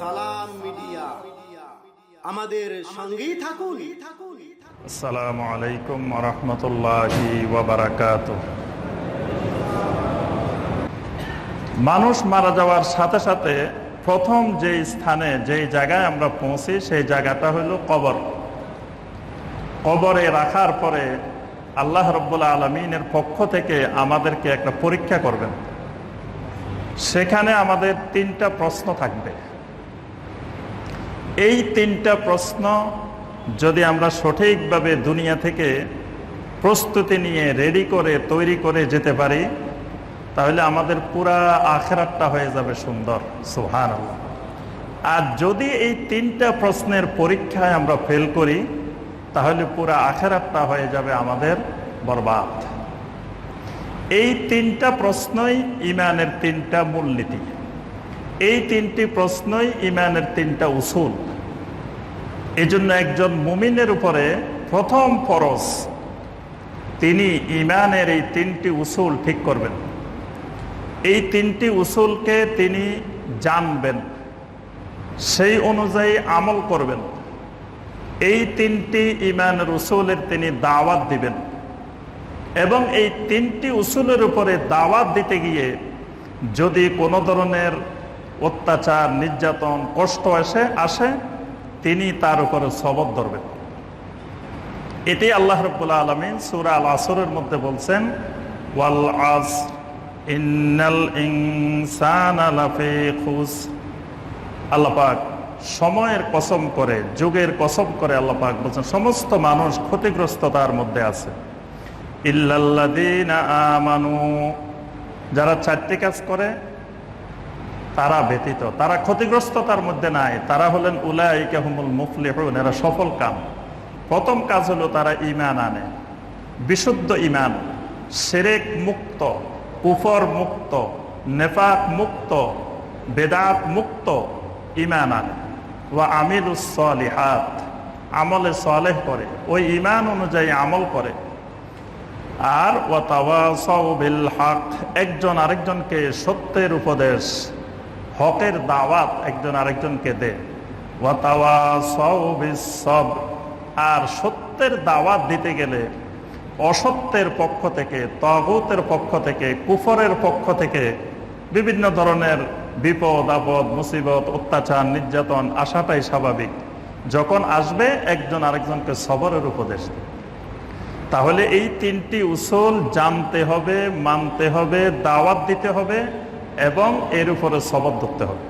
সালাম মিডিয়া, আমাদের সঙ্গেই থাকুন। আসসালামু আলাইকুম ওয়া রাহমাতুল্লাহি ওয়া বারাকাতুহু। মানুষ মারা যাওয়ার সাথে সাথে প্রথম যে স্থানে যে জায়গায় আমরা পৌঁছি সেই জায়গাটা হলো কবর। কবরে রাখার পরে আল্লাহ রাব্বুল আলামিনের পক্ষ থেকে আমাদেরকে একটা পরীক্ষা করবেন। সেখানে আমাদের 3টা প্রশ্ন থাকবে। এই 3টা প্রশ্ন যদি আমরা সঠিকভাবে দুনিয়া থেকে প্রস্তুতি নিয়ে রেডি করে তৈরি করে যেতে পারি, তাহলে আমাদের পুরা আখিরাতটা হয়ে যাবে সুন্দর। সুবহানাল্লাহ। আর যদি এই 3টা প্রশ্নের পরীক্ষায় আমরা ফেল করি, তাহলে পুরা আখিরাতটা হয়ে যাবে আমাদের বরবাদ। এই 3টা প্রশ্নই ঈমানের 3টা মূলনীতি। এই 3টি প্রশ্নই ঈমানের 3টা উসুল। এজন্য একজন মুমিনের উপরে প্রথম ফরজ, তিনি ঈমানের এই 3টি উসুল ঠিক করবেন। এই 3টি উসুলকে তিনি জানবেন, সেই অনুযায়ী আমল করবেন। এই 3টি ঈমানের উসুলের তিনি দাওয়াত দিবেন এবং এই 3টি উসুলের উপরে দাওয়াত দিতে গিয়ে যদি কোনো ধরনের অত্যাচার, নির্যাতন, কষ্ট আসে তিনি তার উপরে সবর ধরবেন। এটি আল্লাহ রাব্বুল আলামিন সূরা আল আসরের মধ্যে বলছেন, ওয়াল আসর ইন্নাল ইনসানা লাফি খুসর। আল্লাহ পাক সময়ের কসম করে, যুগের কসম করে আল্লাহ পাক বলছেন সমস্ত মানুষ ক্ষতিগ্রস্ততার মধ্যে আছে। ইল্লাল্লাযীনা আমানু, যারা 4টি কাজ করে তারা ব্যতীত, তারা ক্ষতিগ্রস্ততার মধ্যে নাই। তারা হলেন উলাইকা হুমুল মুফলিহুন, এরা সফল কাম। প্রথম কাজ হলো তারা ঈমান আনে, বিশুদ্ধ ঈমান, শিরক মুক্ত, কুফর মুক্ত, নেফাক মুক্ত, বেদাত মুক্ত ঈমান আনে। ওয়া আমিলুস সলিহাত, আমলে সালেহ করে, ওই ঈমান অনুযায়ী আমল করে। আর ওয়া তাওয়াসাউ বিল হক, একজন আরেকজনকে সত্যের উপদেশ, হকের দাওয়াত একজন আরেকজনকে দেয়। ওয়া তাওয়াসাউ বিস সবর, আর সত্যের দাওয়াত দিতে গেলে অসত্যের পক্ষ থেকে, তাগুতের পক্ষ থেকে, কুফরের পক্ষ থেকে বিভিন্ন ধরনের বিপদ আপদ, মুসিবত, অত্যাচার, নির্যাতন আসাটাই স্বাভাবিক। যখন আসবে একজন আরেকজনকে সবরের উপদেশ দেয়। তাহলে এই 3টি উসুল জানতে হবে, মানতে হবে, দাওয়াত দিতে হবে এবং এর উপরে সবর ধরতে হবে।